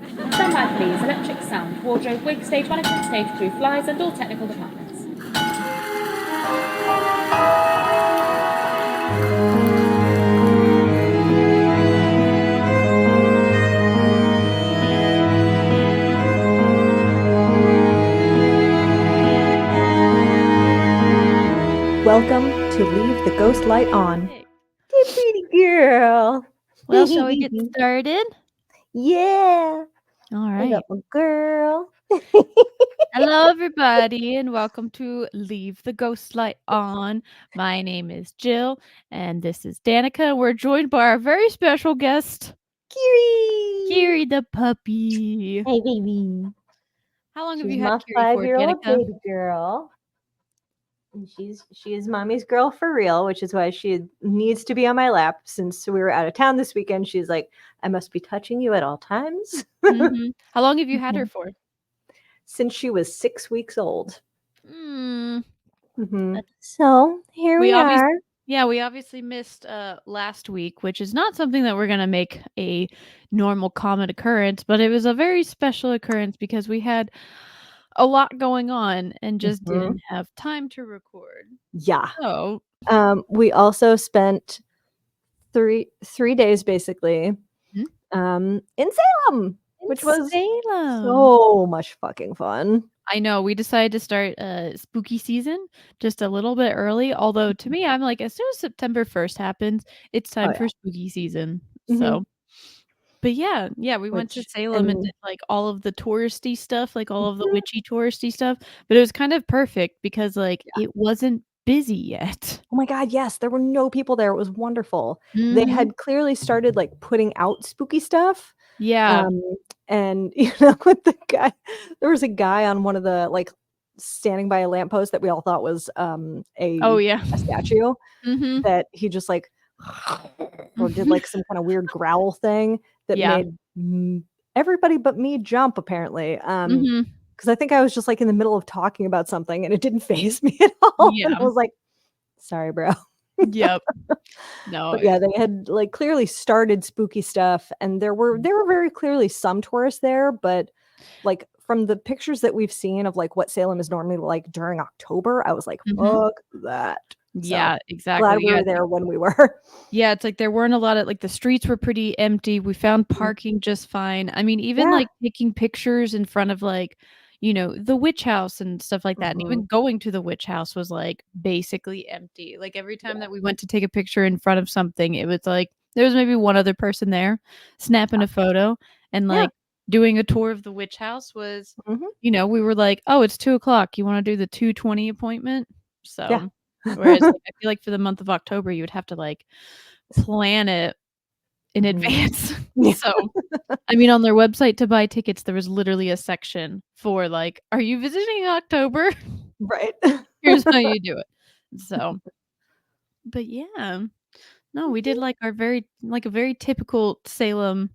Standby please, electric sound, wardrobe, wig, stage management, stage crew, flyers and all technical departments. Welcome to Leave the Ghost Light On. Hey, pretty girl. Well, shall we get started? Yeah. All I right. got my girl. Hello, everybody, and welcome to Leave the Ghost Light On. My name is Jill, and this is Danica. We're joined by our very special guest, Kiri the puppy. Hey, baby. How long have She's you had my Kiri for, 5-year-old Danica? baby girl. And she is mommy's girl for real, which is why she needs to be on my lap. Since we were out of town this weekend, she's like, I must be touching you at all times. Mm-hmm. How long have you had her for? Since she was 6 weeks old. Mm-hmm. So here we are. Yeah, we obviously missed last week, which is not something that we're going to make a normal common occurrence, but it was a very special occurrence because we had a lot going on and just didn't have time to record. Yeah. So we also spent three days basically in Salem, which was so much fucking fun. I know. We decided to start spooky season just a little bit early. Although to me, I'm like, as soon as September 1st happens, it's time for spooky season. So, but yeah, we went to Salem and did like all of the touristy stuff, like all of the witchy touristy stuff. But it was kind of perfect because like it wasn't busy yet. Oh my God, yes. There were no people there. It was wonderful. They had clearly started like putting out spooky stuff. Yeah. And you know, with the guy, there was a guy on one of the like standing by a lamppost that we all thought was a statue that he just like or did like some kind of weird growl thing that made everybody but me jump apparently. Because I think I was just like in the middle of talking about something and it didn't faze me at all. Yeah. And I was like, sorry, bro. Yep. No. But yeah, they had like clearly started spooky stuff and there were very clearly some tourists there, but like from the pictures that we've seen of like what Salem is normally like during October, I was like, fuck that. Yeah, so, exactly. Glad we were there when we were. Yeah, it's like there weren't a lot of like the streets were pretty empty. We found parking just fine. I mean, even like taking pictures in front of like, you know, the witch house and stuff like that. And even going to the witch house was like basically empty. Like every time that we went to take a picture in front of something, it was like there was maybe one other person there snapping a photo and like doing a tour of the witch house was, you know, we were like, oh, it's 2:00. You want to do the 2:20 appointment? So whereas like, I feel like for the month of October, you would have to like plan it in advance. So, I mean, on their website to buy tickets, there was literally a section for like, are you visiting October? Right. Here's how you do it. So, but yeah, no, we did like a very typical Salem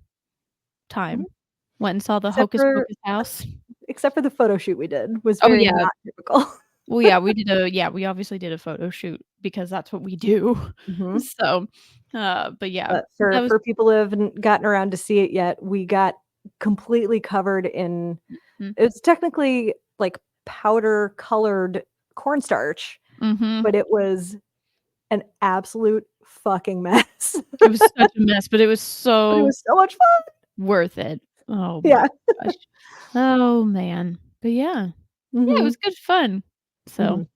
time. Went and saw the Hocus Pocus house. Except for the photo shoot we did was very not typical. Well, yeah, we obviously did a photo shoot because that's what we do. So, but yeah. But for people who haven't gotten around to see it yet, we got completely covered in, it's technically like powder colored cornstarch, but it was an absolute fucking mess. It was such a mess, but it was so much fun. Worth it. Oh my gosh. Oh man. But yeah. Yeah, it was good fun. So,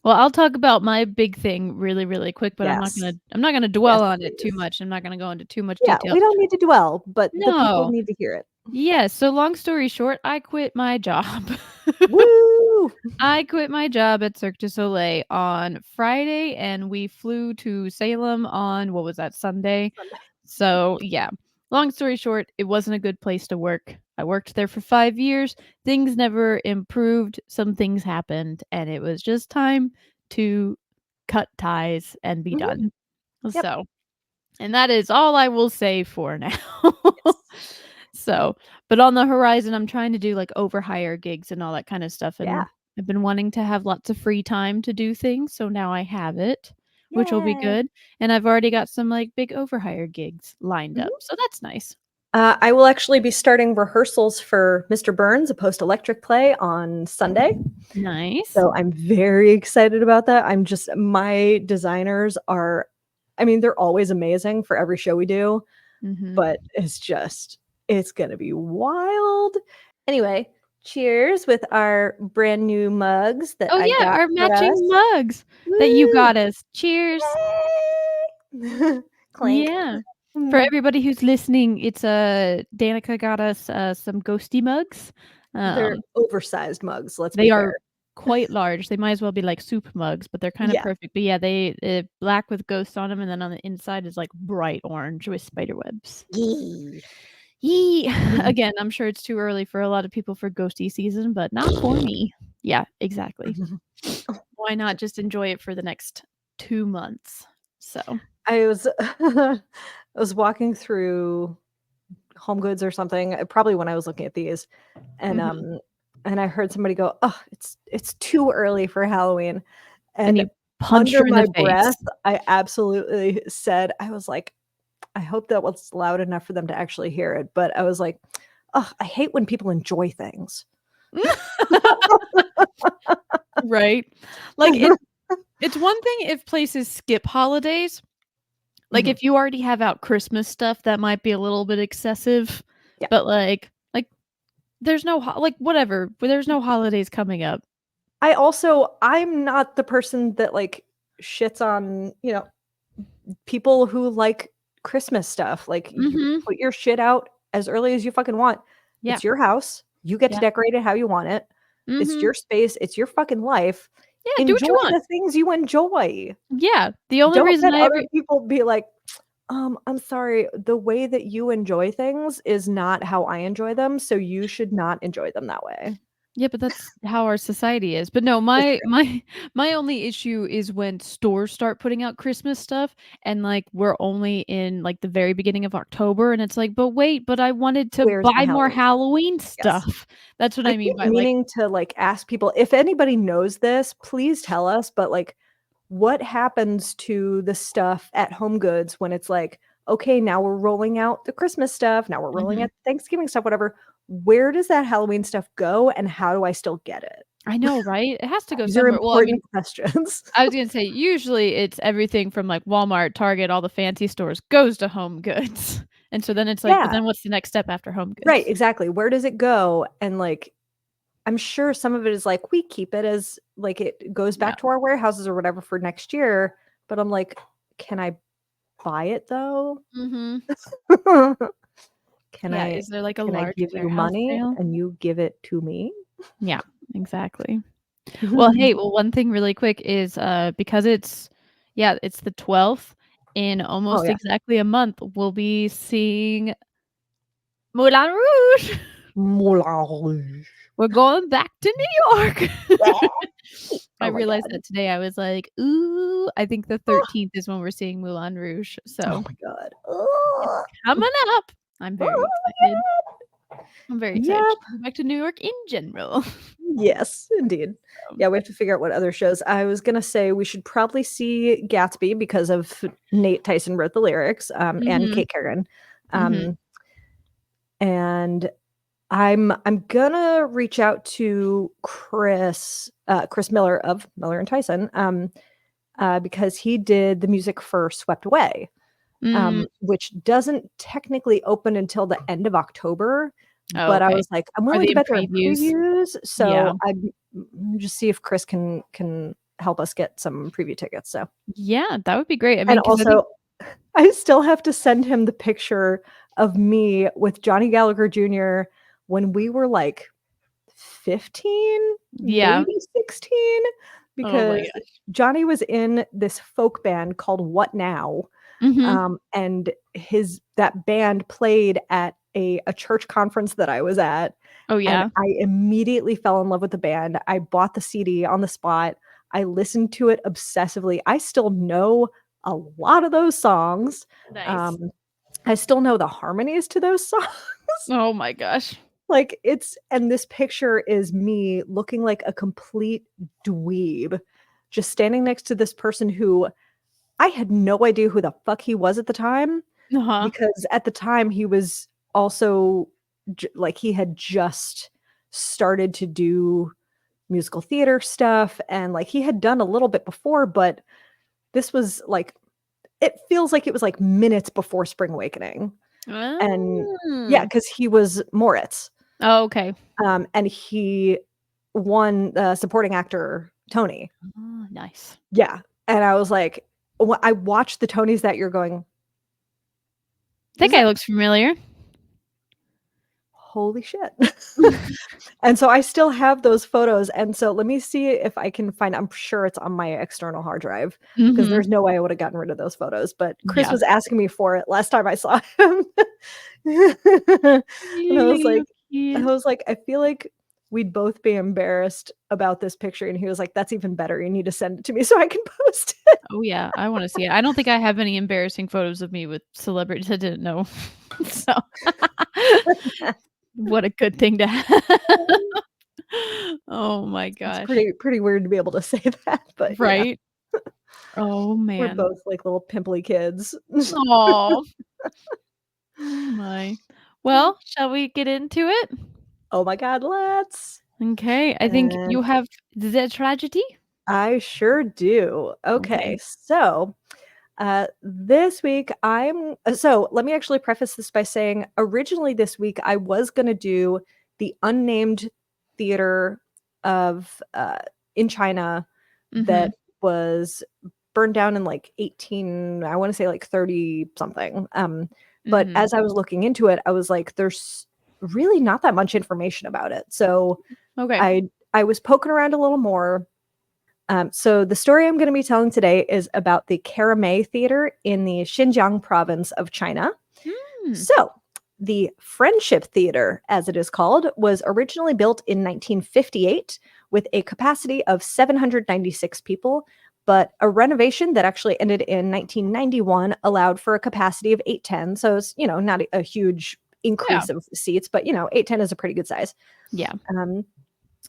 well, I'll talk about my big thing really, really quick, but I'm not gonna dwell on it too much. I'm not gonna go into too much detail. We don't need to dwell, but the people need to hear it. Yeah. So long story short, I quit my job. Woo! I quit my job at Cirque du Soleil on Friday, and we flew to Salem on what was that, Sunday? So yeah. Long story short, it wasn't a good place to work. I worked there for 5 years. Things never improved. Some things happened, and it was just time to cut ties and be done. So, and that is all I will say for now. So, but on the horizon, I'm trying to do like overhire gigs and all that kind of stuff. And I've been wanting to have lots of free time to do things. So now I have it. Which will be good. And I've already got some like big overhire gigs lined up. So that's nice. I will actually be starting rehearsals for Mr. Burns, a post-electric play, on Sunday. Nice. So I'm very excited about that. My designers are, I mean, they're always amazing for every show we do, but it's going to be wild. Anyway, cheers with our brand new mugs that I got our for matching us. Mugs that you got us. Cheers. Clink. Yeah. For everybody who's listening, it's Danica got us some ghosty mugs. They're oversized mugs, let's be They fair. are quite large. They might as well be like soup mugs, but they're kind of perfect. But yeah, they black with ghosts on them, and then on the inside is like bright orange with spider webs. Yee. Again, I'm sure it's too early for a lot of people for ghosty season, but not for me. Yeah, exactly. Why not just enjoy it for the next 2 months? So I was walking through Home Goods or something, probably when I was looking at these, and I heard somebody go, "Oh, it's too early for Halloween," and you punched her in the face. Breath, I absolutely said, I was like, I hope that was loud enough for them to actually hear it, but I was like, "Oh, I hate when people enjoy things." Right? Like it's one thing if places skip holidays. Like if you already have out Christmas stuff, that might be a little bit excessive. Yeah. But like there's no whatever, but there's no holidays coming up. I'm not the person that like shits on, people who like Christmas stuff. Like you put your shit out as early as you fucking want. Yeah. It's your house. You get to decorate it how you want it. It's your space. It's your fucking life. Yeah, do what you want. The things you enjoy. Yeah. The only reason other people be like, I'm sorry, the way that you enjoy things is not how I enjoy them, so you should not enjoy them that way. Yeah, but that's how our society is. But no, my only issue is when stores start putting out Christmas stuff and like we're only in like the very beginning of October and it's like, but wait, but I wanted to buy more Halloween stuff. Yes. That's what I mean by meaning to like ask people if anybody knows this, please tell us, but like what happens to the stuff at Home Goods when it's like, okay, now we're rolling out the Christmas stuff, now we're rolling out Thanksgiving stuff, whatever. Where does that Halloween stuff go and how do I still get it? I know, right? It has to go These somewhere. are important questions. I was going to say, usually it's everything from like Walmart, Target, all the fancy stores goes to Home Goods. And so then it's like, but then what's the next step after Home Goods? Right, exactly. Where does it go? And like, I'm sure some of it is like, we keep it as like, it goes back to our warehouses or whatever for next year. But I'm like, can I buy it though? Is there like a large give you money sale? And you give it to me? Yeah, exactly. Well, hey, one thing really quick is because it's the 12th in almost exactly a month, we'll be seeing Moulin Rouge. Moulin Rouge. We're going back to New York. I realized that today. I was like, ooh, I think the 13th is when we're seeing Moulin Rouge. So oh my God. It's coming up. I'm very excited. I'm very excited to go back to New York in general. Yes, indeed. Yeah, we have to figure out what other shows. I was going to say we should probably see Gatsby because of Nate Tyson wrote the lyrics and Kate Kerrigan. And I'm going to reach out to Chris Miller of Miller and Tyson because he did the music for Swept Away. Which doesn't technically open until the end of October. But I was like, I'm willing to bet there are previews. So I'm just see if Chris can help us get some preview tickets. So yeah, that would be great. I mean, and also I still have to send him the picture of me with Johnny Gallagher Jr. when we were like 15, maybe 16, because Johnny was in this folk band called What Now? And that band played at a church conference that I was at. Oh yeah. And I immediately fell in love with the band. I bought the CD on the spot. I listened to it obsessively. I still know a lot of those songs. Nice. I still know the harmonies to those songs. Oh my gosh. Like and this picture is me looking like a complete dweeb, just standing next to this person who I had no idea who the fuck he was at the time, because at the time he was also like he had just started to do musical theater stuff, and like he had done a little bit before, but this was like, it feels like it was like minutes before Spring Awakening. And yeah, because he was Moritz. Oh, okay. And he won the supporting actor Tony. Oh, nice. Yeah. And I was like, I watched the Tonys that year going, that guy looks familiar. Holy shit. And so I still have those photos. And so let me see if I can find, I'm sure it's on my external hard drive, because there's no way I would have gotten rid of those photos. But Chris was asking me for it last time I saw him. And I was like, I feel like we'd both be embarrassed about this picture. And he was like, that's even better. You need to send it to me so I can post it. Oh yeah, I want to see it. I don't think I have any embarrassing photos of me with celebrities I didn't know. So what a good thing to have. Oh my gosh. It's pretty weird to be able to say that, but right. Yeah. Oh man. We're both like little pimply kids. Oh my. Well, shall we get into it? Oh my god, let's. Okay, I think you have the tragedy. I sure do. Okay. So this week so let me actually preface this by saying originally this week I was going to do the unnamed theater of in China that was burned down in like 30 something. But as I was looking into it, I was like, there's really not that much information about it. So I was poking around a little more. So the story I'm going to be telling today is about the Karamay Theatre in the Xinjiang province of China. So the Friendship Theatre, as it is called, was originally built in 1958 with a capacity of 796 people, but a renovation that actually ended in 1991 allowed for a capacity of 810. So it's, not a huge increase of seats, but 810 is a pretty good size. Yeah.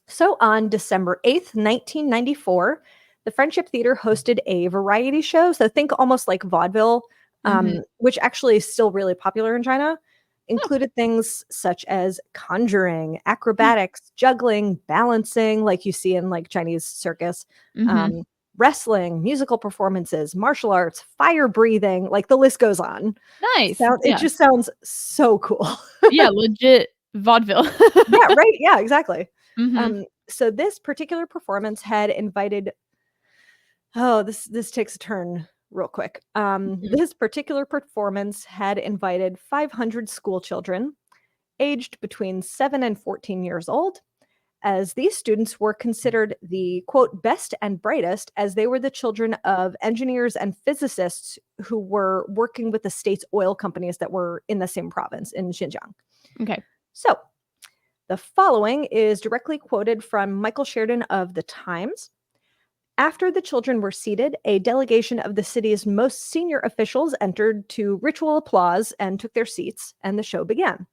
So on December 8th, 1994, the Friendship Theatre hosted a variety show. So think almost like vaudeville, which actually is still really popular in China. Included things such as conjuring, acrobatics, juggling, balancing, like you see in like Chinese circus, wrestling, musical performances, martial arts, fire breathing, like the list goes on. Nice. It just sounds so cool. Yeah, legit vaudeville. Yeah, right. Yeah, exactly. So this particular performance had invited, this takes a turn real quick. This particular performance had invited 500 school children aged between 7 and 14 years old, as these students were considered the, quote, best and brightest, as they were the children of engineers and physicists who were working with the state's oil companies that were in the same province in Xinjiang. Okay. So the following is directly quoted from Michael Sheridan of The Times. After the children were seated, a delegation of the city's most senior officials entered to ritual applause and took their seats, and the show began.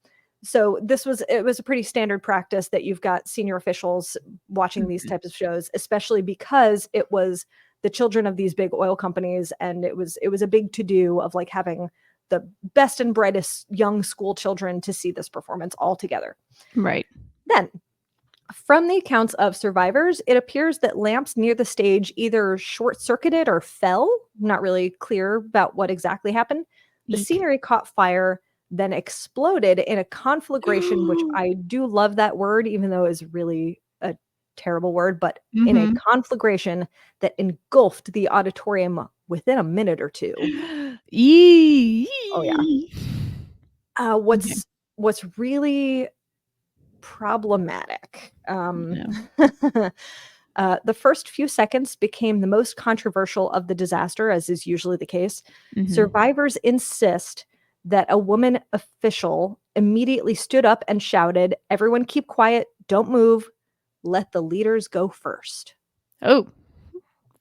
So it was a pretty standard practice that you've got senior officials watching these types of shows, especially because it was the children of these big oil companies, and it was a big to-do of like having the best and brightest young school children to see this performance all together. Right. Then, from the accounts of survivors, it appears that lamps near the stage either short-circuited or fell. Not really clear about what exactly happened. The scenery caught fire, then exploded in a conflagration, which I do love that word, even though it's really a terrible word, but in a conflagration that engulfed the auditorium within a minute or two. Oh yeah. What's really problematic. The first few seconds became the most controversial of the disaster, as is usually the case. Survivors insist that a woman official immediately stood up and shouted, "Everyone keep quiet, don't move, let the leaders go first." Oh,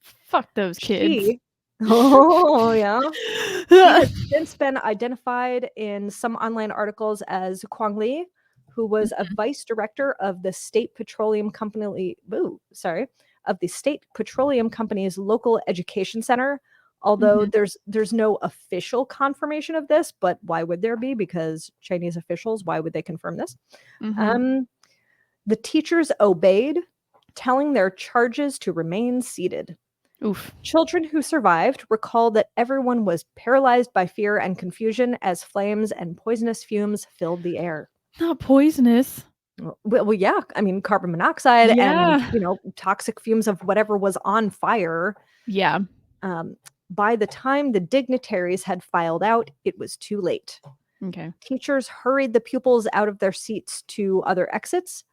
fuck those kids. Oh, yeah. He has since been identified in some online articles as Quang Li, who was a vice director of the State Petroleum Company, of the State Petroleum Company's local education center, Although there's no official confirmation of this, but why would there be? Because Chinese officials, why would they confirm this? The teachers obeyed, telling their charges to remain seated. Oof. Children who survived recalled that everyone was paralyzed by fear and confusion as flames and poisonous fumes filled the air. Not poisonous. Well, yeah. I mean, carbon monoxide and, toxic fumes of whatever was on fire. Yeah. By the time the dignitaries had filed out, it was too late. Okay. Teachers hurried the pupils out of their seats to other exits,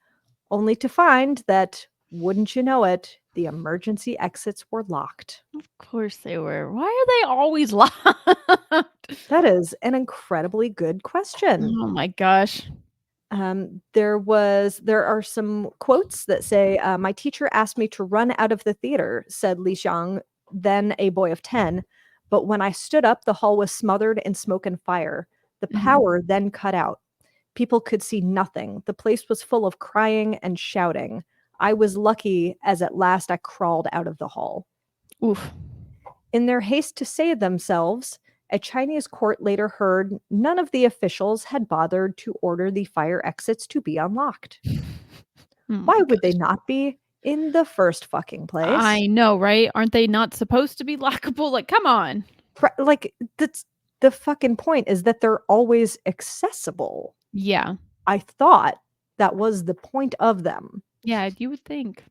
only to find that, wouldn't you know it, the emergency exits were locked. Of course they were. Why are they always locked? That is an incredibly good question. Oh my gosh. There are some quotes that say, my teacher asked me to run out of the theater, said Li Xiang, then a boy of 10. But when I stood up, the hall was smothered in smoke and fire. The power then cut out. People could see nothing. The place was full of crying and shouting. I was lucky as at last I crawled out of the hall. Oof. In their haste to save themselves, a Chinese court later heard none of the officials had bothered to order the fire exits to be unlocked. Why would they not be in the first fucking place? I know, right? Aren't they not supposed to be lockable? Like, come on. Like, that's the fucking point, is that they're always accessible. Yeah. I thought that was the point of them. Yeah, you would think.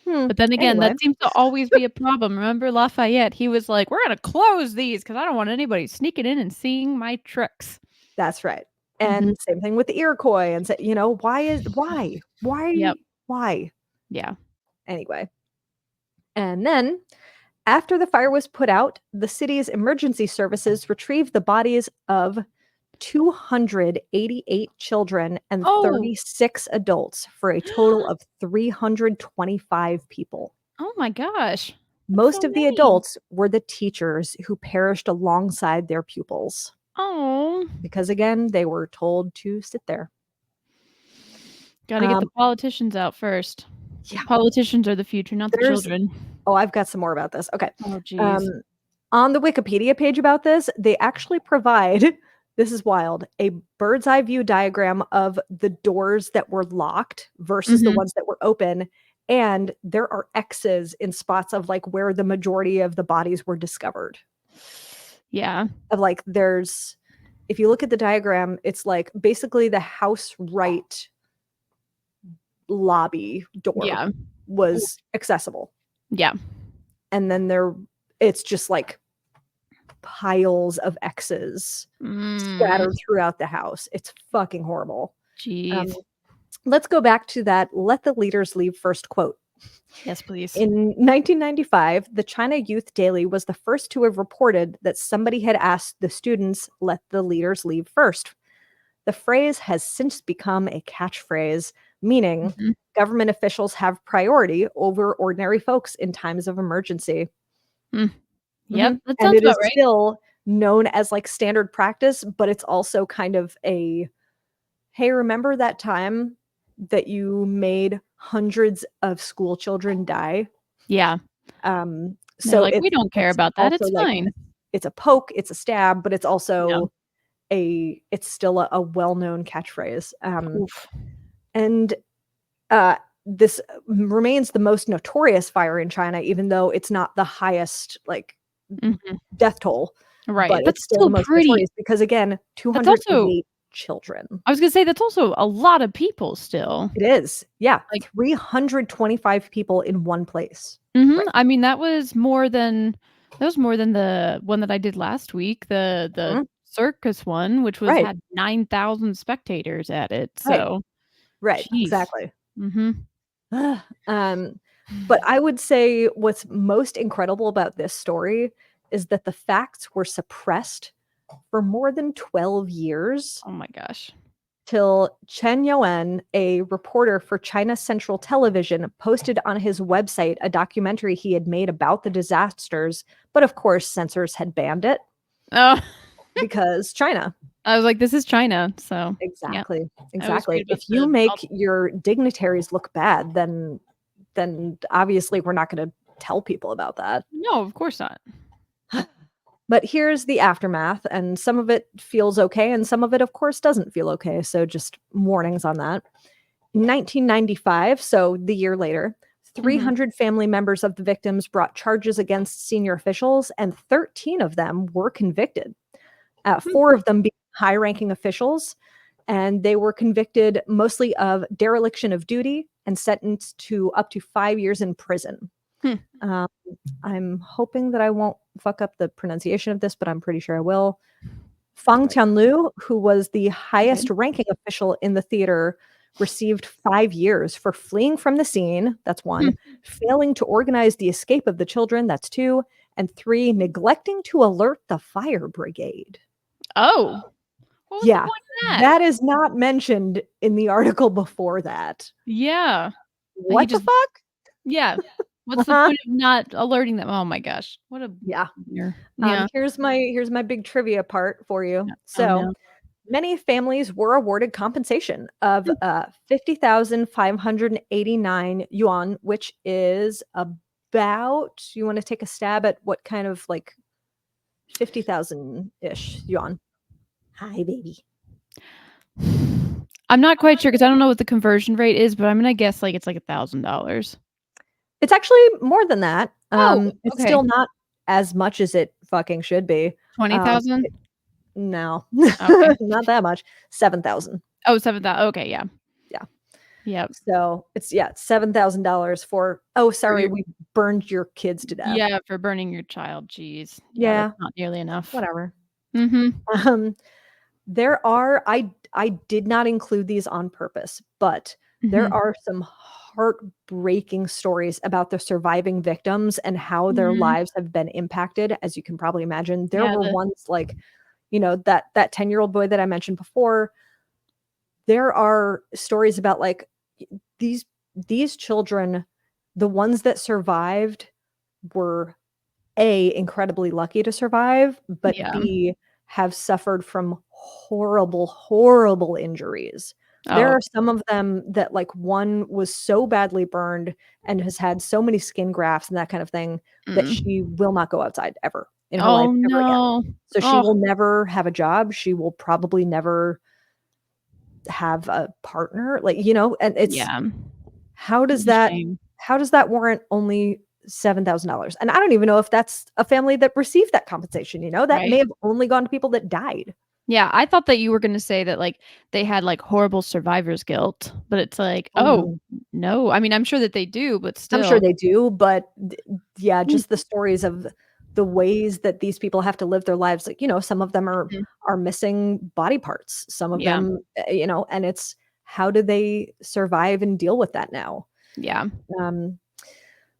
But then again, that seems to always be a problem. Remember Lafayette? He was like, we're going to close these because I don't want anybody sneaking in and seeing my tricks. That's right. And same thing with the Iroquois. And say, why? Yep. Why? Yeah. Anyway. And then, after the fire was put out, the city's emergency services retrieved the bodies of 288 children and 36 adults for a total of 325 people. Oh my gosh. Most of the adults were the teachers who perished alongside their pupils. Oh. Because again, they were told to sit there. Gotta get the politicians out first. Yeah. Politicians are the future, not the children. Oh, I've got some more about this. Okay. Oh, geez. On the Wikipedia page about this, they actually provide, this is wild, a bird's eye view diagram of the doors that were locked versus the ones that were open. And there are X's in spots of like where the majority of the bodies were discovered. Yeah. Of like, if you look at the diagram, it's like basically the house right lobby door was accessible. Yeah. And then it's just like piles of X's scattered throughout the house. It's fucking horrible. Jeez. Let's go back to that "let the leaders leave first" quote. Yes, please. In 1995, the China Youth Daily was the first to have reported that somebody had asked the students, "Let the leaders leave first." The phrase has since become a catchphrase, meaning government officials have priority over ordinary folks in times of emergency. Yep, that and sounds it is about right. still known as like standard practice, but it's also kind of a, hey, remember that time that you made hundreds of school children die? Yeah. So like, we don't care about that. It's like, fine. It's a poke, it's a stab, but it's also it's still a well-known catchphrase. And this remains the most notorious fire in China, even though it's not the highest like death toll. Right. But that's it's still the most notorious because again, 208 children. I was gonna say that's also a lot of people still. It is. Yeah. Like 325 people in one place. Right. I mean, that was more than the one that I did last week, the circus one, which had 9,000 spectators at it. So right. Jeez. Exactly. But I would say what's most incredible about this story is that the facts were suppressed for more than 12 years. Oh my gosh. Till Chen Youan, a reporter for China Central Television, posted on his website a documentary he had made about the disasters, but of course censors had banned it. Oh. Because China. I was like, this is China, so exactly. Yeah. Exactly. If you make your dignitaries look bad, then obviously we're not going to tell people about that. No, of course not. But here's the aftermath, and some of it feels okay, and some of it, of course, doesn't feel okay. So just warnings on that. In 1995, so the year later, 300 family members of the victims brought charges against senior officials, and 13 of them were convicted. 4 of them being high-ranking officials, and they were convicted mostly of dereliction of duty and sentenced to up to 5 years in prison. I'm hoping that I won't fuck up the pronunciation of this, but I'm pretty sure I will. Fang Tianlu, who was the highest ranking official in the theater, received 5 years for fleeing from the scene. That's 1. Failing to organize the escape of the children. That's 2. And 3, neglecting to alert the fire brigade. Oh. What was Yeah, the point of that? that is not mentioned in the article before that. Yeah. What the fuck? Yeah. What's the point of not alerting them? Oh my gosh. What a Yeah. Yeah. Here's my big trivia part for you. So many families were awarded compensation of 50,589 yuan, which is about, you want to take a stab at what kind of like 50,000-ish yuan? Hi, baby. I'm not quite sure because I don't know what the conversion rate is, but I'm gonna guess like it's like $1,000. It's actually more than that. It's okay. still not as much as it fucking should be. 20,000? No, Okay. not that much. 7,000. Oh, 7,000. Okay, yeah. Yeah. Yep. So it's $7,000 for. Oh, sorry, we burned your kids to death. Yeah, for burning your child. Jeez. Yeah, that's not nearly enough. Whatever. Mm-hmm. There are. I did not include these on purpose, but there are some heartbreaking stories about the surviving victims and how their lives have been impacted. As you can probably imagine, there were ones like, that 10-year-old boy that I mentioned before. There are stories about like these children, the ones that survived were A, incredibly lucky to survive, but B, have suffered from horrible injuries. There are some of them that like one was so badly burned and has had so many skin grafts and that kind of thing that she will not go outside ever in her life ever again. So she will never have a job. She will probably never have a partner, like, and it's how does that warrant only $7,000? And I don't even know if that's a family that received that compensation, that may have only gone to people that died. Yeah, I thought that you were going to say that like they had like horrible survivor's guilt, but it's like, no. I mean, I'm sure that they do, but still. I'm sure they do, but yeah, just the stories of the ways that these people have to live their lives. Like, some of them are missing body parts. Some of them, and it's how do they survive and deal with that now? Yeah.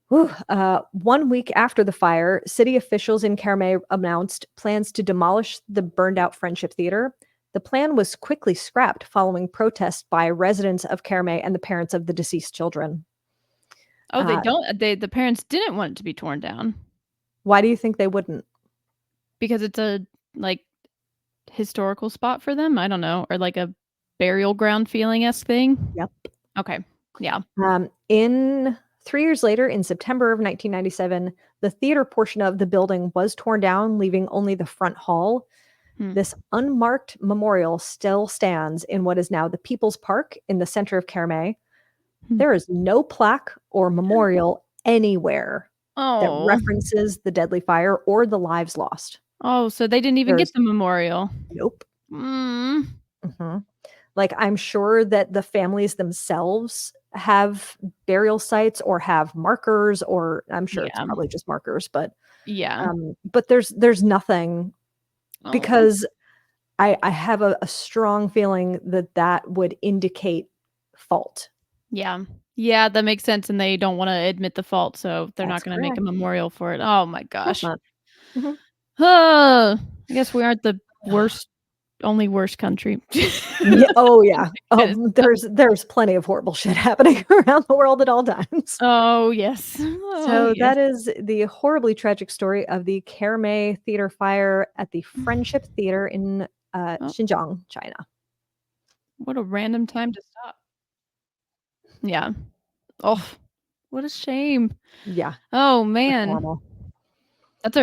1 week after the fire, city officials in Karamay announced plans to demolish the burned out Friendship Theater. The plan was quickly scrapped following protests by residents of Karamay and the parents of the deceased children. Oh, the parents didn't want it to be torn down. Why do you think they wouldn't? Because it's a like historical spot for them. I don't know, or like a burial ground feeling-esque thing. Yep. Okay. Yeah. In 3 years later, in September of 1997, the theater portion of the building was torn down, leaving only the front hall. This unmarked memorial still stands in what is now the People's Park in the center of Karamay. There is no plaque or memorial anywhere that references the deadly fire or the lives lost. Oh, so they didn't even get the memorial. Nope. Like, I'm sure that the families themselves have burial sites or have markers, or I'm sure it's probably just markers, but but there's nothing, because I have a strong feeling that would indicate fault. Yeah, that makes sense, and they don't want to admit the fault, so they're not going to make a memorial for it. Oh my gosh. I guess we aren't the only worst country. There's plenty of horrible shit happening around the world at all times. Oh yes. So that is the horribly tragic story of the Karamay Theater fire at the Friendship Theater in Xinjiang, China. What a random time to stop. Yeah. Oh, what a shame. Yeah. Oh man. That's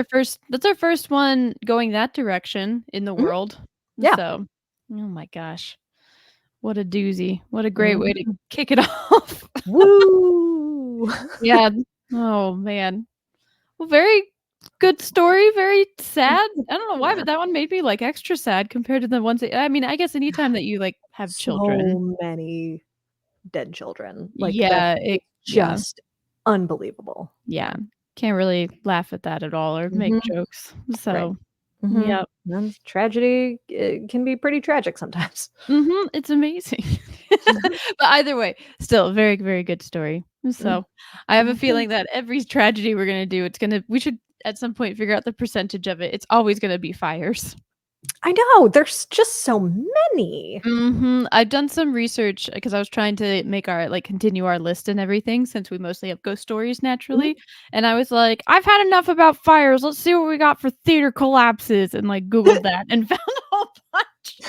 our first one going that direction in the world. Yeah. So, oh my gosh. What a doozy. What a great way to kick it off. Woo! Yeah. Oh man. Well, very good story, very sad. I don't know why, but that one made me like extra sad compared to the ones that, I mean, I guess anytime that you like have children. So many dead children. Like Yeah, that's just unbelievable. Yeah. Can't really laugh at that at all or make jokes. So, yeah. And tragedy can be pretty tragic sometimes. It's amazing. But either way, still very, very good story. So, I have a feeling that every tragedy we're gonna do, we should at some point figure out the percentage of it. It's always gonna be fires. I know, there's just so many. I've done some research because I was trying to make our continue our list and everything since we mostly have ghost stories naturally. And I was like, I've had enough about fires. Let's see what we got for theater collapses and Googled that and found a whole bunch.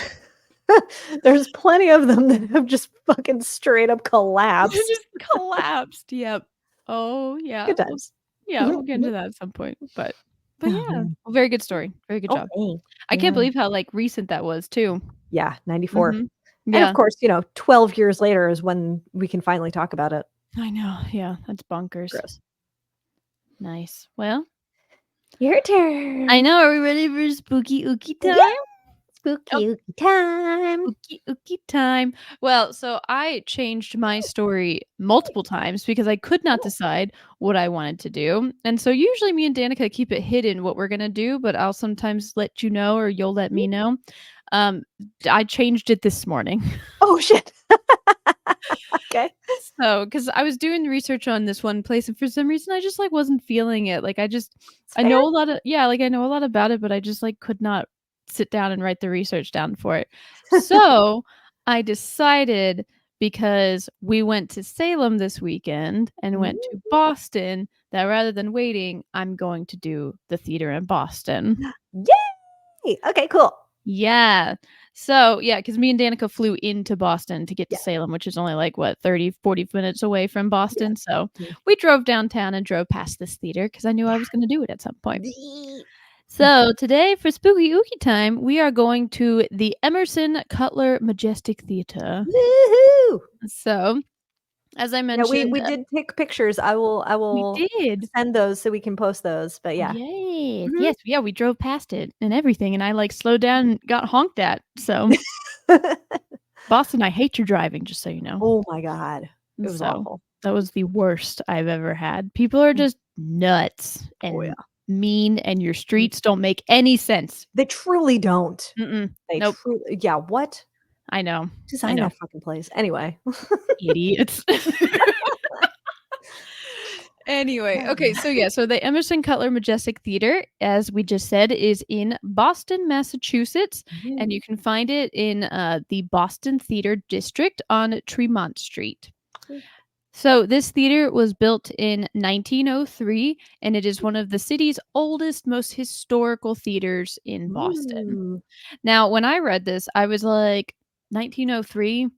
There's plenty of them that have just fucking straight up collapsed. Just collapsed. Yep. Oh yeah. Good times. Yeah, we'll get into that at some point. But yeah, well, very good story. Very good job. Thanks. I can't believe how recent that was too. Yeah, 94. Yeah. And of course, 12 years later is when we can finally talk about it. I know. Yeah, that's bonkers. Gross. Nice. Well, your turn. I know. Are we ready for spooky ooky time? Yeah. Spooky ooky time. Spooky ooky time. Well, so I changed my story multiple times because I could not decide what I wanted to do. And so usually me and Danica keep it hidden what we're going to do, but I'll sometimes let you know or you'll let me know. I changed it this morning. Oh, shit. Okay. So, because I was doing research on this one place, and for some reason I just wasn't feeling it. I know a lot of I know a lot about it, but I just could not sit down and write the research down for it. So I decided, because we went to Salem this weekend and went to Boston, that rather than waiting, I'm going to do the theater in Boston. Yay! Okay, cool. Yeah. So, yeah, because me and Danica flew into Boston to get to Salem, which is only 30, 40 minutes away from Boston. So we drove downtown and drove past this theater because I knew I was going to do it at some point. So today for Spooky Ooky Time, we are going to the Emerson Cutler Majestic Theatre. Woohoo! So, as I mentioned, we did take pictures. I will send those so we can post those. But yeah. Yay. Yes, yeah, we drove past it and everything, and I slowed down and got honked at. So Boston, I hate your driving, just so you know. Oh my God. It was awful. That was the worst I've ever had. People are just nuts and mean, and your streets don't make any sense. They truly don't. Nope. Yeah, what? I know. Design that fucking place. Anyway. Idiots. Anyway, okay, so the Emerson Cutler Majestic Theater, as we just said, is in Boston, Massachusetts, and you can find it in the Boston Theater District on Tremont Street. So this theater was built in 1903, and it is one of the city's oldest, most historical theaters in Boston. Now, when I read this, I was like, 1903?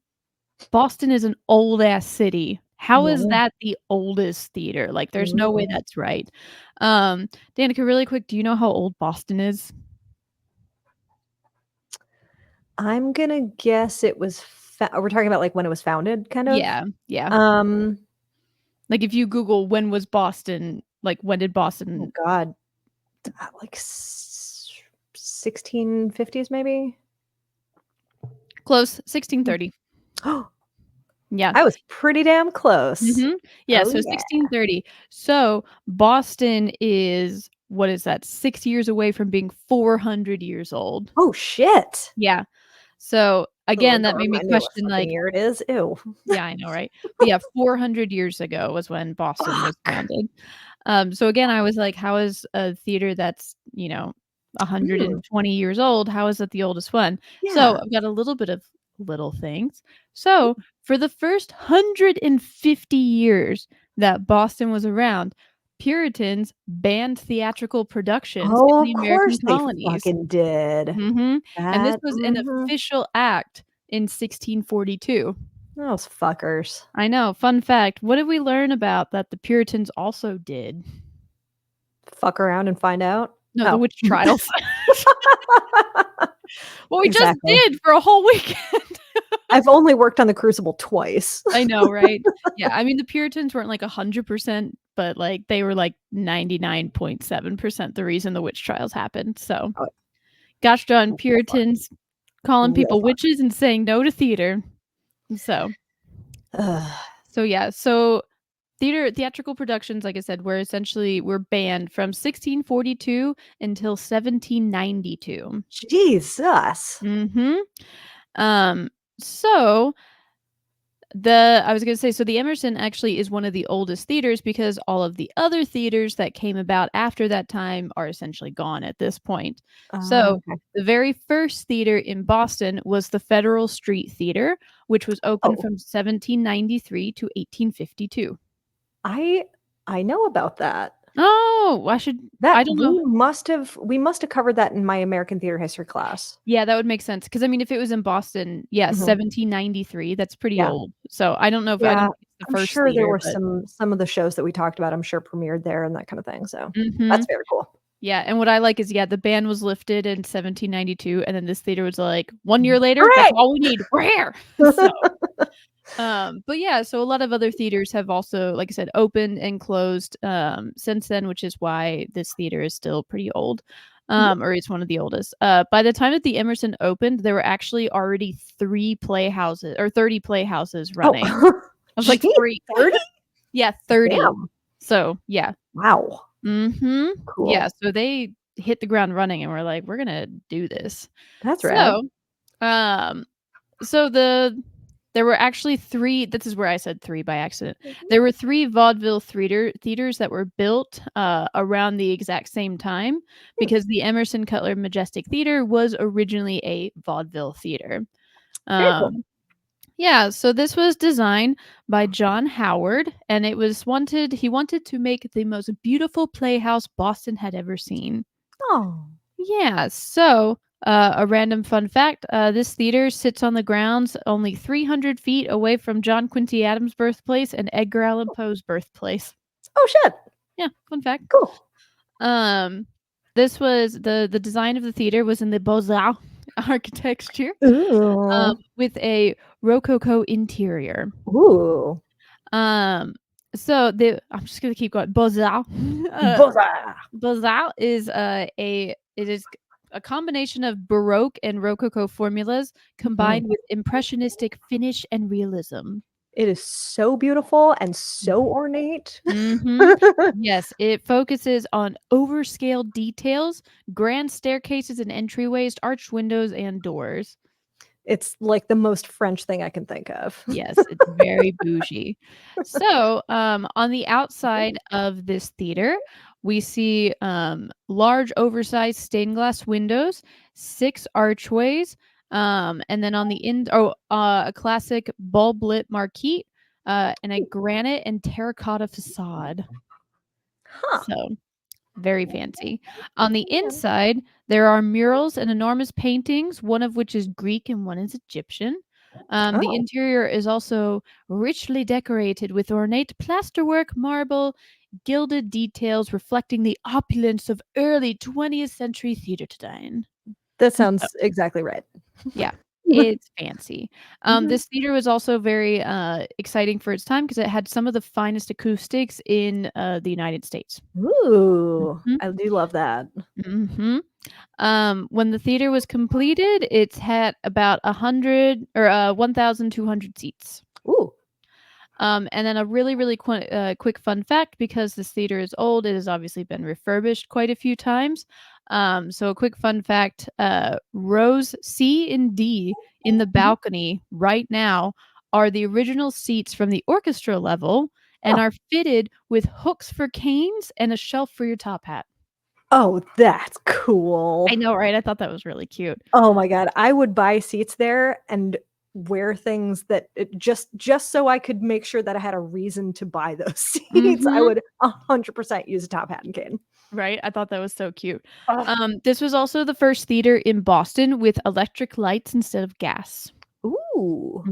Boston is an old-ass city. How is that the oldest theater? There's no way that's right. Danica, really quick, do you know how old Boston is? I'm gonna guess it was we're talking about when it was founded, kind of? Yeah. If you Google when was Boston, when did Boston... Oh God. 1650s maybe? Close. 1630. Yeah. I was pretty damn close. Yeah, so 1630. So Boston is, what is that, 6 years away from being 400 years old. Oh, shit. Yeah. So again, that made me question year it is. Ew. Yeah, I know, right? But yeah, 400 years ago was when Boston was founded. So again, I was like, how is a theater that's 120 years old, how is it the oldest one? So I've got a little bit of little things. So for the first 150 years that Boston was around, Puritans banned theatrical productions in the American colonies. They fucking did. And this was an official act in 1642. Those fuckers. I know. Fun fact. What did we learn about that the Puritans also did? Fuck around and find out. No, the witch trials. Well, we just did for a whole weekend. I've only worked on the Crucible twice. I know, right? Yeah, I mean, the Puritans weren't like 100%, but like they were like 99.7% the reason the witch trials happened. So, gosh darn Puritans calling people witches and saying no to theater. So yeah, so theatrical productions, like I said, were banned from 1642 until 1792. Jesus. So I was going to say, so the Emerson actually is one of the oldest theaters because all of the other theaters that came about after that time are essentially gone at this point. The very first theater in Boston was the Federal Street Theater, which was open from 1793 to 1852. I know about that. Oh, I don't know. We must have covered that in my American theater history class. Yeah, that would make sense. Because I mean, if it was in Boston, 1793, that's pretty old. So I don't know if I don't know if it's the first sure theater, there were some of the shows that we talked about, I'm sure premiered there and that kind of thing. So that's very cool. Yeah, and what I like is the ban was lifted in 1792, and then this theater was like 1 year later, that's all we need. We're here. So, but yeah, so a lot of other theaters have also, like I said, opened and closed since then, which is why this theater is still pretty old, or it's one of the oldest. By the time that the Emerson opened, there were actually already 30 playhouses running. I was like 30? Yeah, 30. Damn. So yeah. Wow. Cool. Yeah, so they hit the ground running, and we're like, we're gonna do this. That's right. So there were actually 3. This is where I said 3 by accident. There were 3 vaudeville theaters that were built around the exact same time because the Emerson Cutler Majestic Theater was originally a vaudeville theater. Cool. Yeah, so this was designed by John Howard, and he wanted to make the most beautiful playhouse Boston had ever seen. Oh. Yeah, so a random fun fact, this theater sits on the grounds only 300 feet away from John Quincy Adams' birthplace and Edgar Allan Poe's birthplace. Oh, shit. Yeah, fun fact. Cool. This was the design of the theater was in the Beaux-Arts architecture with a Rococo interior. Ooh. I'm just gonna keep going. Beaux-Arts. Beaux-Arts is it is a combination of Baroque and Rococo formulas combined with impressionistic finish and realism. It is so beautiful and so ornate. Yes, it focuses on overscaled details, grand staircases and entryways, arched windows, and doors. It's like the most French thing I can think of. Yes, it's very bougie. So, on the outside of this theater, we see large, oversized stained glass windows, 6 archways, and then on the a classic bulb-lit marquee, and a granite and terracotta facade. So, very fancy. On the inside, there are murals and enormous paintings, one of which is Greek and one is Egyptian. The interior is also richly decorated with ornate plasterwork, marble, gilded details reflecting the opulence of early 20th century theater design. That sounds exactly right. Yeah. It's fancy. This theater was also very exciting for its time because it had some of the finest acoustics in the United States. Ooh, I do love that. When the theater was completed, it had about 1,200 seats. Ooh. And then a really, really quick fun fact, because this theater is old, it has obviously been refurbished quite a few times. So a quick fun fact, rows C and D in the balcony right now are the original seats from the orchestra level and are fitted with hooks for canes and a shelf for your top hat. Oh, that's cool. I know, right? I thought that was really cute. Oh my God. I would buy seats there and wear things that just so I could make sure that I had a reason to buy those seats. I would 100% use a top hat and cane. Right? I thought that was so cute. This was also the first theater in Boston with electric lights instead of gas. Ooh.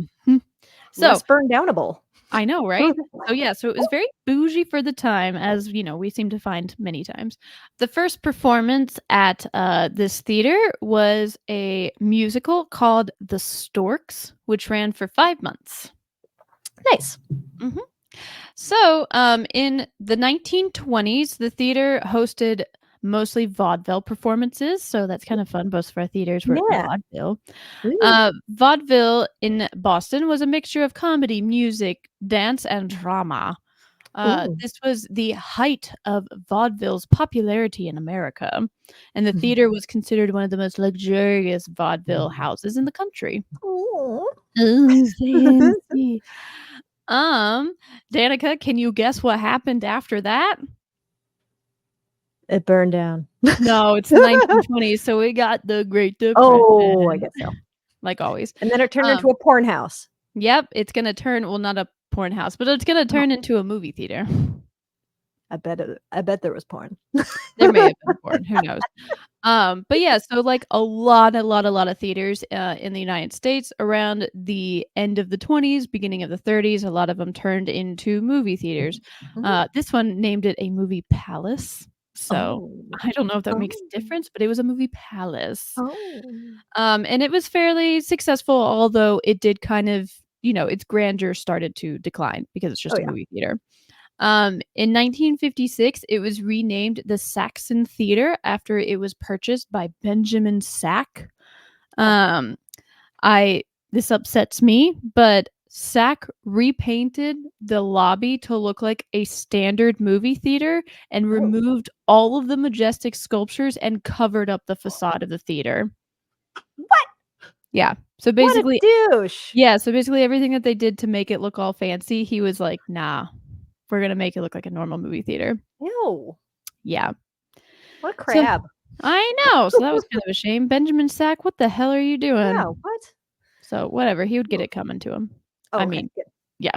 So less burn downable. I know, right? So it was very bougie for the time, as we seem to find many times. The first performance at this theater was a musical called The Storks, which ran for 5 months. Nice. Mm-hmm. So, in the 1920s, the theater hosted mostly vaudeville performances, so that's kind of fun. Most of our theaters were vaudeville. Vaudeville in Boston was a mixture of comedy, music, dance, and drama. This was the height of vaudeville's popularity in America, and the theater was considered one of the most luxurious vaudeville houses in the country. Oh, fancy. Danica, can you guess what happened after that? It burned down. No, it's the 1920s, so we got the Great Depression. Oh, I guess so. Like always. And then it turned into a porn house. Yep, it's gonna turn, well, not a porn house, but it's gonna turn into a movie theater. I bet there was porn. There may have been porn, who knows? But yeah, so like a lot of theaters in the United States around the end of the 20s, beginning of the 30s, a lot of them turned into movie theaters. This one named it a movie palace. So I don't know if that makes a difference, but it was a movie palace. And it was fairly successful, although it did kind of, its grandeur started to decline because it's just a movie theater. In 1956, it was renamed the Saxon Theater after it was purchased by Benjamin Sack. This upsets me, but Sack repainted the lobby to look like a standard movie theater and removed all of the Majestic sculptures and covered up the facade of the theater. What? Yeah. So basically, what a douche. Yeah. So basically, everything that they did to make it look all fancy, he was like, "Nah, we're gonna make it look like a normal movie theater." Ew. Yeah. What a crab. So, I know. So that was kind of a shame. Benjamin Sack, what the hell are you doing? Yeah. What? So whatever, he would get it coming to him. I mean, good. Yeah.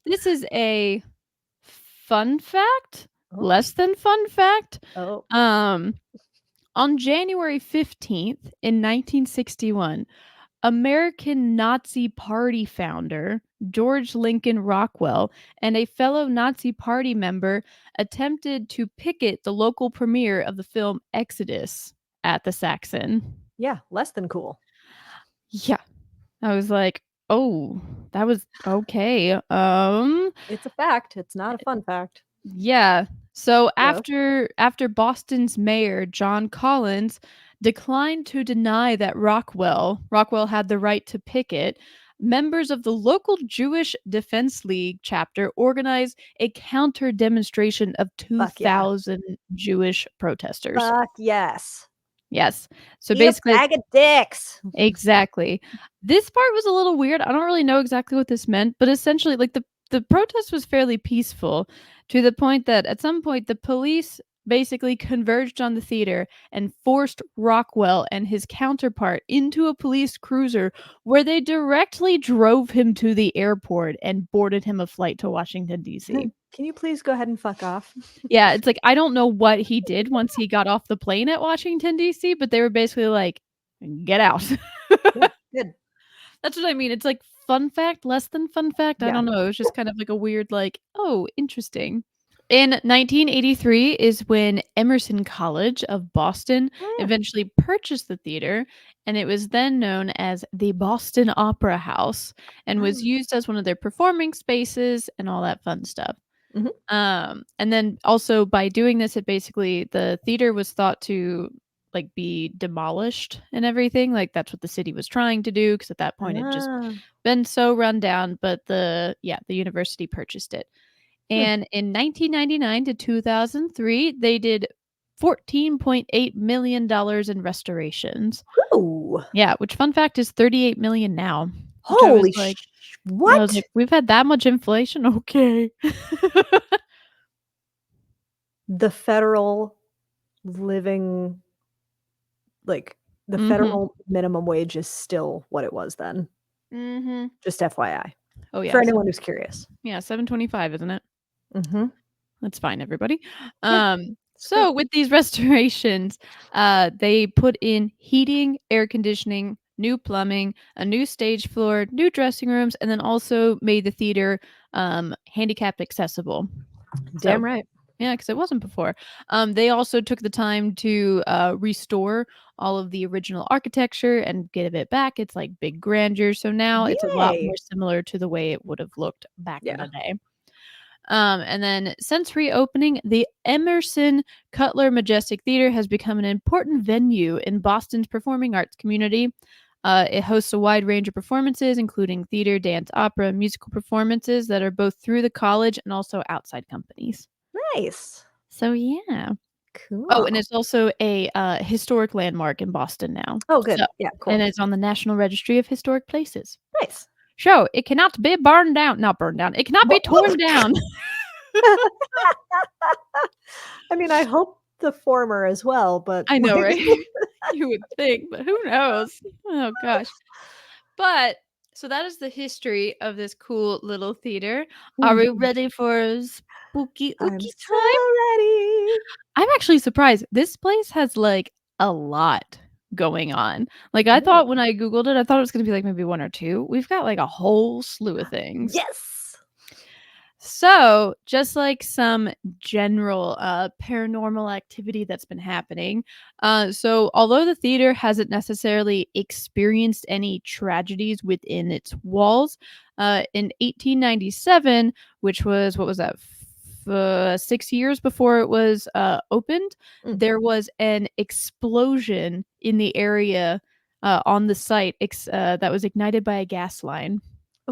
This is a fun fact, less than fun fact. On January 15th in 1961, American Nazi Party founder George Lincoln Rockwell and a fellow Nazi Party member attempted to picket the local premiere of the film Exodus at the Saxon. Yeah, less than cool. Yeah. I was like, oh, that was okay. It's a fact. It's not a fun fact. Yeah. So after Boston's mayor, John Collins, declined to deny that Rockwell had the right to picket, members of the local Jewish Defense League chapter organized a counter demonstration of 2,000 Jewish protesters. Fuck yes. Yes. So Be basically, a bag of dicks. Exactly. This part was a little weird. I don't really know exactly what this meant, but essentially, like the protest was fairly peaceful to the point that at some point the police basically converged on the theater and forced Rockwell and his counterpart into a police cruiser where they directly drove him to the airport and boarded him a flight to Washington, D.C. Can you please go ahead and fuck off? Yeah, it's like, I don't know what he did once he got off the plane at Washington, D.C., but they were basically like, get out. Good. That's what I mean. It's like fun fact, less than fun fact. I don't know. It was just kind of like a weird, like, oh, interesting. In 1983 is when Emerson College of Boston eventually purchased the theater, and it was then known as the Boston Opera House and was used as one of their performing spaces and all that fun stuff. And then also by doing this, it basically, the theater was thought to like be demolished and everything. Like that's what the city was trying to do, because at that point it just been so run down. But the university purchased it. And in 1999 to 2003, they did $14.8 million in restorations. Ooh. Yeah, which fun fact is $38 million now. Holy what? I was like, we've had that much inflation? Okay. The federal living, like the federal minimum wage is still what it was then. Just FYI. Oh yeah. For anyone who's curious. Yeah, $7.25, isn't it? That's fine, everybody. So with these restorations, they put in heating, air conditioning, new plumbing, a new stage floor, new dressing rooms, and then also made the theater handicapped accessible. Damn right. Yeah, because it wasn't before. They also took the time to restore all of the original architecture and get it back. It's like big grandeur. So now it's a lot more similar to the way it would have looked back in the day. And then since reopening, the Emerson Cutler Majestic Theater has become an important venue in Boston's performing arts community. It hosts a wide range of performances, including theater, dance, opera, musical performances that are both through the college and also outside companies. Nice. So, yeah. Cool. Oh, and it's also a historic landmark in Boston now. Oh, good. So, yeah, cool. And it's on the National Registry of Historic Places. Nice. So, it cannot be burned down. Not burned down. It cannot be torn down. I mean, I hope the former as well, but I know, right? You would think, but who knows? Oh gosh. But so that is the history of this cool little theater. Are we ready for spooky I'm ookie so time? ready. I'm actually surprised. This place has like a lot going on. Like I thought when I Googled it, I thought it was gonna be like maybe one or two. We've got like a whole slew of things. Yes. So, just like some general paranormal activity that's been happening, so although the theater hasn't necessarily experienced any tragedies within its walls, in 1897, which was, what was that, 6 years before it was opened, there was an explosion in the area on the site that was ignited by a gas line.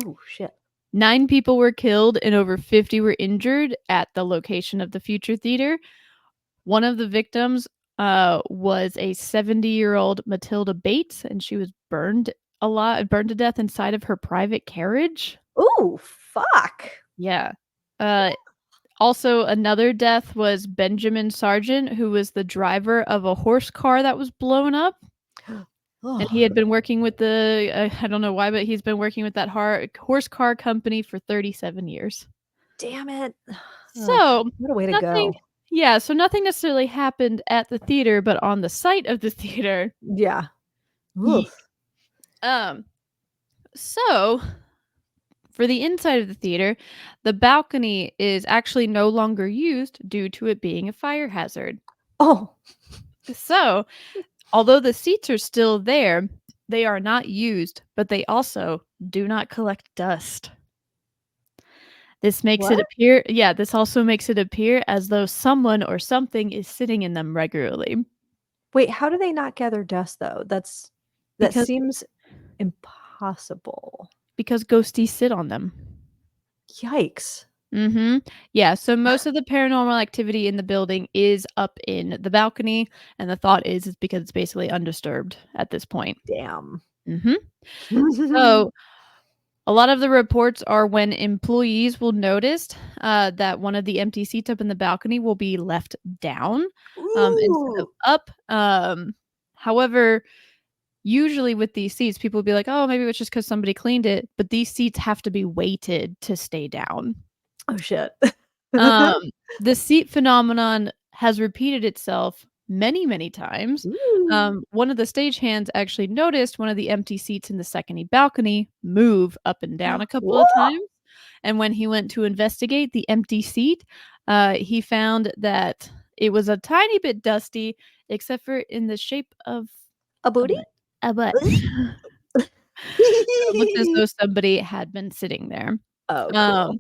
Oh, shit. 9 people were killed and over 50 were injured at the location of the future theater. One of the victims was a 70-year-old Matilda Bates, and she was burned to death inside of her private carriage. Ooh, fuck. Yeah. Also, another death was Benjamin Sargent, who was the driver of a horse car that was blown up. And he had been working with I don't know why, but he's been working with that horse car company for 37 years. Damn it. So, what a way to go. Yeah, so nothing necessarily happened at the theater, but on the site of the theater. Yeah. So, for the inside of the theater, the balcony is actually no longer used due to it being a fire hazard. Oh. So, although the seats are still there, they are not used, but they also do not collect dust. This makes it appear, this also makes it appear as though someone or something is sitting in them regularly. Wait, how do they not gather dust though? That seems impossible. Because ghosties sit on them. Yikes. Yeah, so most of the paranormal activity in the building is up in the balcony, and the thought is because it's basically undisturbed at this point. Damn. So, a lot of the reports are when employees will notice that one of the empty seats up in the balcony will be left down instead of up. However, usually with these seats, people will be like, oh, maybe it's just because somebody cleaned it, but these seats have to be weighted to stay down. Oh, shit. The seat phenomenon has repeated itself many, many times. One of the stagehands actually noticed one of the empty seats in the second balcony move up and down a couple of times. And when he went to investigate the empty seat, he found that it was a tiny bit dusty, except for in the shape of a booty? A butt. It looked as though somebody had been sitting there. Oh, cool.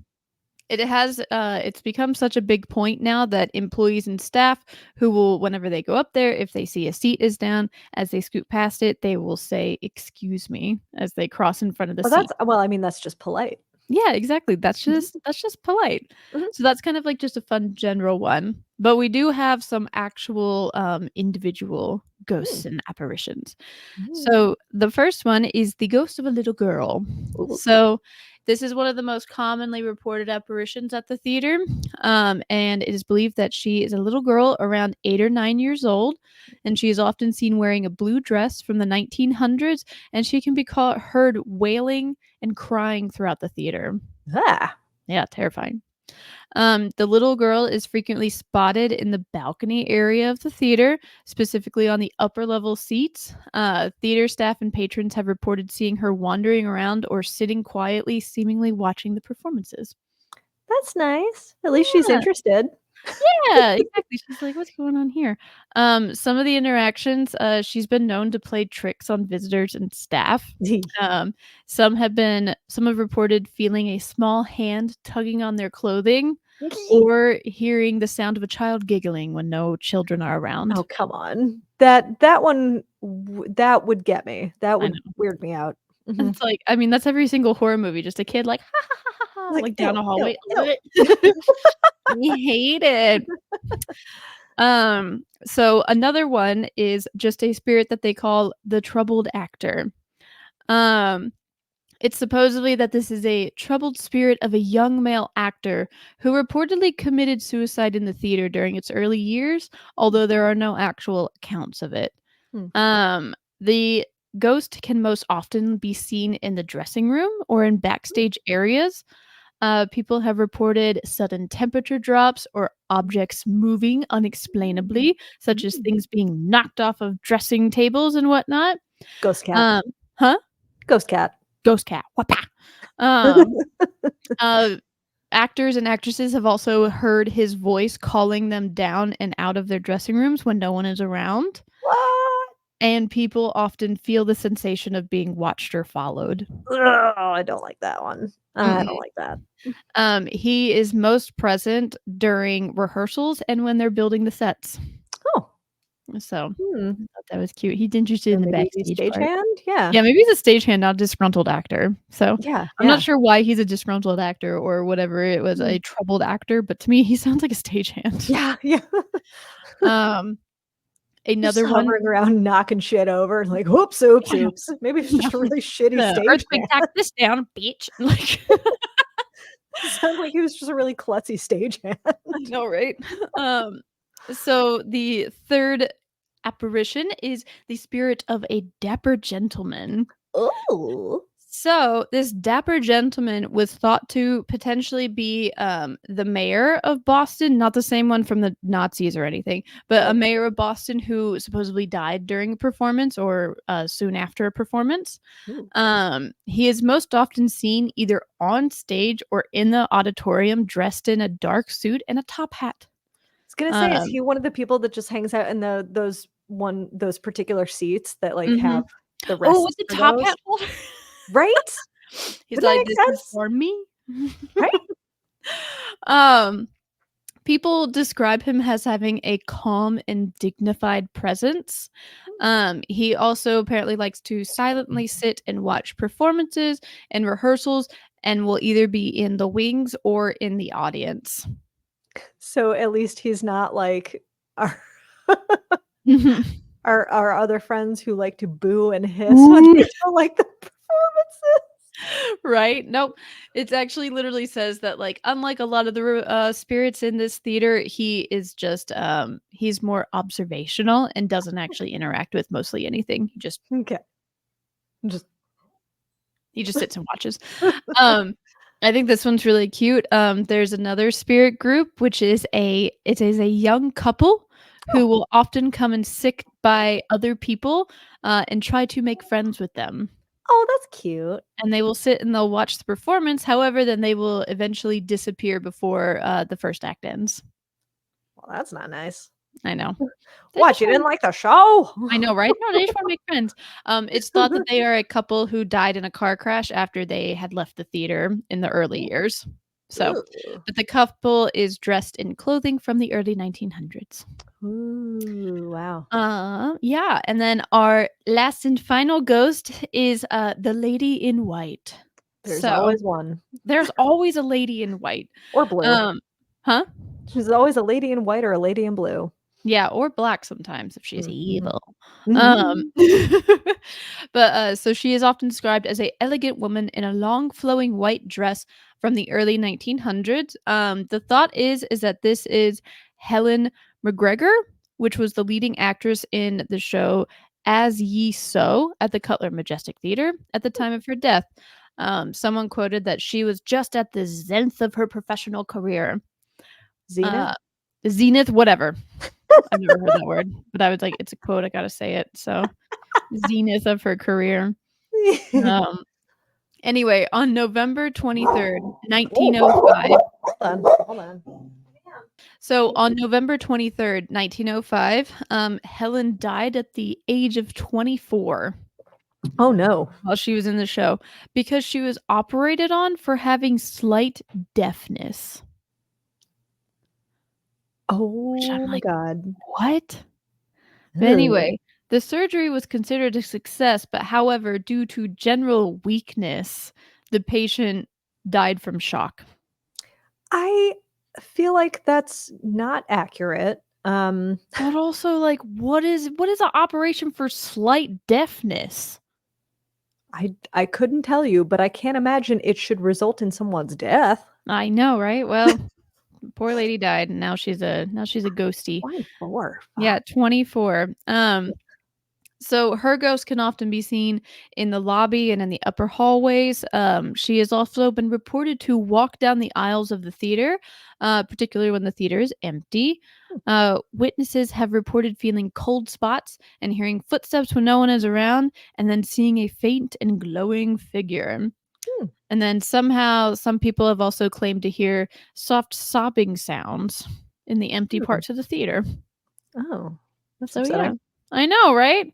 It's become such a big point now that employees and staff who will, whenever they go up there, if they see a seat is down, as they scoot past it, they will say, "Excuse me," as they cross in front of the seat. That's just polite. Yeah, exactly. That's just polite. So that's kind of like just a fun general one. But we do have some actual individual ghosts and apparitions. So the first one is the ghost of a little girl. So this is one of the most commonly reported apparitions at the theater, and it is believed that she is a little girl around 8 or 9 years old, and she is often seen wearing a blue dress from the 1900s, and she can be heard wailing and crying throughout the theater. Ah. Yeah, terrifying. The little girl is frequently spotted in the balcony area of the theater, specifically on the upper level seats. Theater staff and patrons have reported seeing her wandering around or sitting quietly, seemingly watching the performances. That's nice. At least she's interested. Yeah, exactly. She's like, "What's going on here?" Some of the interactions, she's been known to play tricks on visitors and staff. Some have reported feeling a small hand tugging on their clothing or hearing the sound of a child giggling when no children are around. Oh, come on. That one that would get me. That would weird me out. It's like, I mean, that's every single horror movie, just a kid like, ha, ha, ha, ha, ha, like down a hallway. We hate it. So another one is just a spirit that they call the troubled actor. It's supposedly that this is a troubled spirit of a young male actor who reportedly committed suicide in the theater during its early years, although there are no actual accounts of it. The ghost can most often be seen in the dressing room or in backstage areas. People have reported sudden temperature drops or objects moving unexplainably, such as things being knocked off of dressing tables and whatnot. Ghost cat. Ghost cat. Ghost cat. Actors and actresses have also heard his voice calling them down and out of their dressing rooms when no one is around. What? And people often feel the sensation of being watched or followed. Oh, I don't like that one. I don't like that. He is most present during rehearsals and when they're building the sets. Oh. So I thought that was cute. He's interested in the backstage stagehand. Yeah. Yeah, maybe he's a stagehand, not a disgruntled actor. So yeah, I'm not sure why he's a disgruntled actor or whatever. It was a troubled actor, but to me, he sounds like a stagehand. Yeah, yeah. Another just one hovering around, knocking shit over, and like, oops. Maybe it's just a really shitty stagehand. Earthquake, tack this down, bitch. Like, sounds like he was just a really klutzy stagehand. I know, right? So the third apparition is the spirit of a dapper gentleman. Oh. So this dapper gentleman was thought to potentially be the mayor of Boston, not the same one from the Nazis or anything, but a mayor of Boston who supposedly died during a performance or soon after a performance. He is most often seen either on stage or in the auditorium dressed in a dark suit and a top hat. I was gonna say, is he one of the people that just hangs out in those particular seats that like have the rest? Oh, with the top hat holder? Right? He's like, this is for me. Right? People describe him as having a calm and dignified presence. He also apparently likes to silently sit and watch performances and rehearsals and will either be in the wings or in the audience. So at least he's not like our our other friends who like to boo and hiss when they don't like the performances. Right? Nope. It actually literally says that, like, unlike a lot of the spirits in this theater, he is just he's more observational and doesn't actually interact with mostly anything. He just sits and watches. I think this one's really cute. There's another spirit group, which is a young couple who will often come and sit by other people and try to make friends with them. Oh, that's cute. And they will sit and they'll watch the performance. However, then they will eventually disappear before the first act ends. Well, that's not nice. I know. What, you didn't like the show? I know, right? No, they just want to make friends. It's thought that they are a couple who died in a car crash after they had left the theater in the early years. So, but the couple is dressed in clothing from the early 1900s. Ooh, wow. Yeah. And then our last and final ghost is the lady in white. There's always one. There's always a lady in white. Or blue. Huh? There's always a lady in white or a lady in blue. Yeah, or black sometimes if she's evil. So she is often described as an elegant woman in a long flowing white dress from the early 1900s. The thought is that this is Helen McGregor, which was the leading actress in the show As Ye Sow at the Cutler Majestic Theater at the time of her death. Someone quoted that she was just at the zenith of her professional career. Zenith? Zenith, whatever. I've never heard that word, but I was like, it's a quote. I gotta say it. So, zenith of her career. Anyway, on November 23rd, 1905. Hold on. So on November 23rd, 1905, Helen died at the age of 24. Oh no. While she was in the show, because she was operated on for having slight deafness. Oh my like, God. What? But anyway, the surgery was considered a success, but however, due to general weakness, the patient died from shock. I feel like that's not accurate. But also, like, what is an operation for slight deafness? I couldn't tell you, but I can't imagine it should result in someone's death. I know, right? Well, poor lady died, and now she's a ghosty. 24. Yeah, 24. So her ghost can often be seen in the lobby and in the upper hallways. She has also been reported to walk down the aisles of the theater, particularly when the theater is empty. Witnesses have reported feeling cold spots and hearing footsteps when no one is around, and then seeing a faint and glowing figure. And then somehow some people have also claimed to hear soft sobbing sounds in the empty parts of the theater. Oh, that's so upsetting. Yeah. I know, right?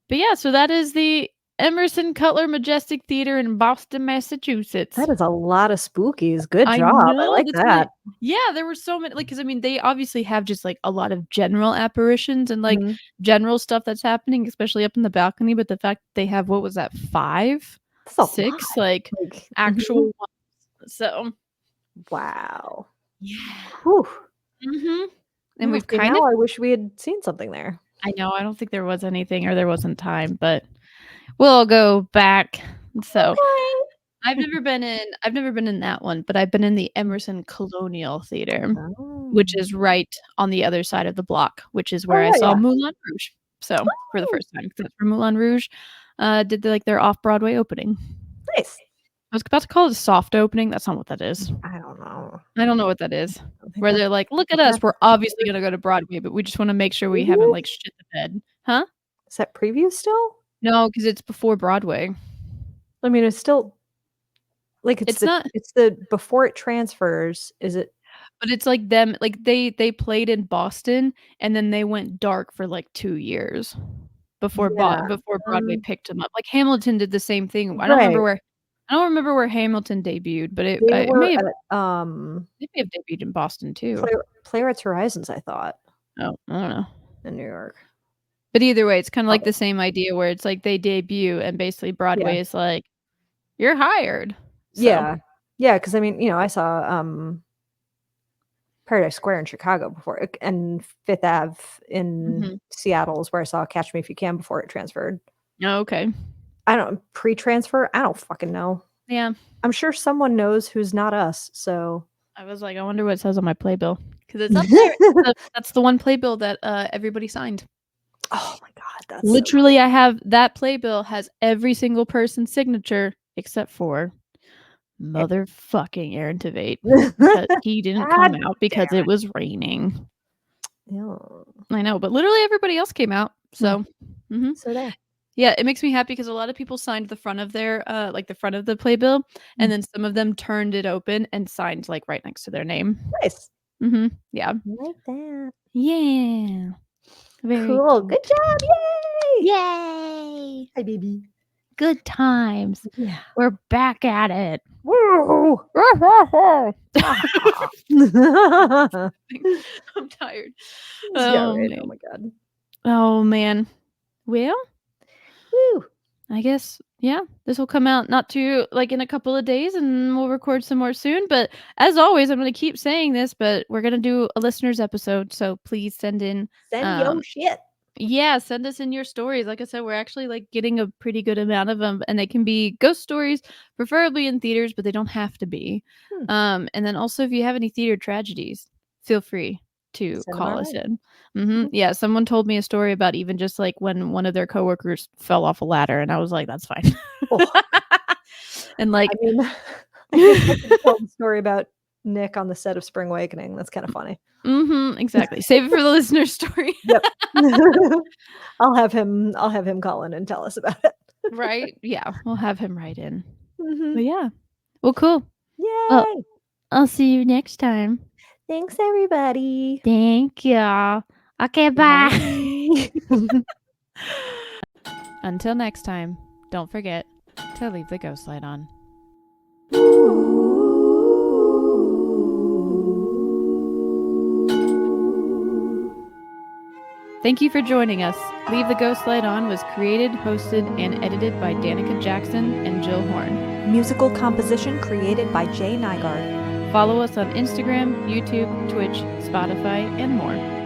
But yeah, so that is the Emerson Cutler Majestic Theater in Boston, Massachusetts. That is a lot of spookies. Good job. I like that. Yeah, there were so many, like, because I mean, they obviously have just like a lot of general apparitions and like general stuff that's happening, especially up in the balcony. But the fact they have, what was that, 5, 6, like actual ones. So, wow. Yeah. Whew. And we've kind of. I wish we had seen something there. I know. I don't think there was anything, or there wasn't time, but we'll go back. So I've never been in that one, but I've been in the Emerson Colonial Theater, which is right on the other side of the block, which is where I saw Moulin Rouge. So for the first time, because that's where Moulin Rouge did their off-Broadway opening. Nice. I was about to call it a soft opening. That's not what that is. I don't know. I don't know what that is. Where they're like, look at us. We're obviously going to go to Broadway, but we just want to make sure we haven't like shit the bed. Huh? Is that preview still? No, because it's before Broadway. I mean, it's still like it's the before it transfers. Is it? But it's like them, like they played in Boston and then they went dark for like 2 years before Broadway picked them up. Like Hamilton did the same thing. I don't remember where Hamilton debuted, but it may have debuted in Boston too. Playwrights Horizons, I thought. Oh, I don't know. In New York. But either way, it's kind of like the same idea where it's like they debut and basically Broadway is like, you're hired. So. Yeah, because I mean, I saw Paradise Square in Chicago before, and Fifth Ave in Seattle is where I saw Catch Me If You Can before it transferred. Oh, okay. I don't pre-transfer. I don't fucking know. Yeah, I'm sure someone knows who's not us. So I was like, I wonder what it says on my playbill, because it's up there. That's the one playbill that everybody signed. Oh my god, that's literally I have that playbill has every single person's signature except for motherfucking Aaron Tveit, because he didn't come out because it was raining. Yeah, I know, but literally everybody else came out. So, so there. Yeah, it makes me happy because a lot of people signed the front of their like the front of the playbill, and then some of them turned it open and signed like right next to their name. Nice. Yeah. I like that. Yeah. Very cool. Good job. Yay! Yay! Hi, baby. Good times. Yeah. We're back at it. Woo! I'm tired. Oh my god. Oh man. Well, woo. I guess this will come out not too like in a couple of days, and we'll record some more soon. But as always, I'm going to keep saying this, but we're going to do a listeners episode, so please send your shit. Yeah, send us in your stories. Like I said, we're actually like getting a pretty good amount of them, and they can be ghost stories, preferably in theaters, but they don't have to be. And then also, if you have any theater tragedies, feel free to call us in. Yeah, someone told me a story about even just like when one of their coworkers fell off a ladder, and I was like, that's fine. And like, I mean, I guess I could tell the story about Nick on the set of Spring Awakening. That's kind of funny. Exactly. Save it for the listener story. Yep. I'll have him call in and tell us about it. Right? Yeah, we'll have him write in. Mhm. But yeah. Well, cool. Yay! Well, I'll see you next time. Thanks, everybody. Thank you. Okay, bye. Until next time, don't forget to leave the ghost light on. Thank you for joining us. Leave the Ghost Light On was created, hosted, and edited by Danica Jackson and Jill Horn. Musical composition created by Jay Nygaard. Follow us on Instagram, YouTube, Twitch, Spotify, and more.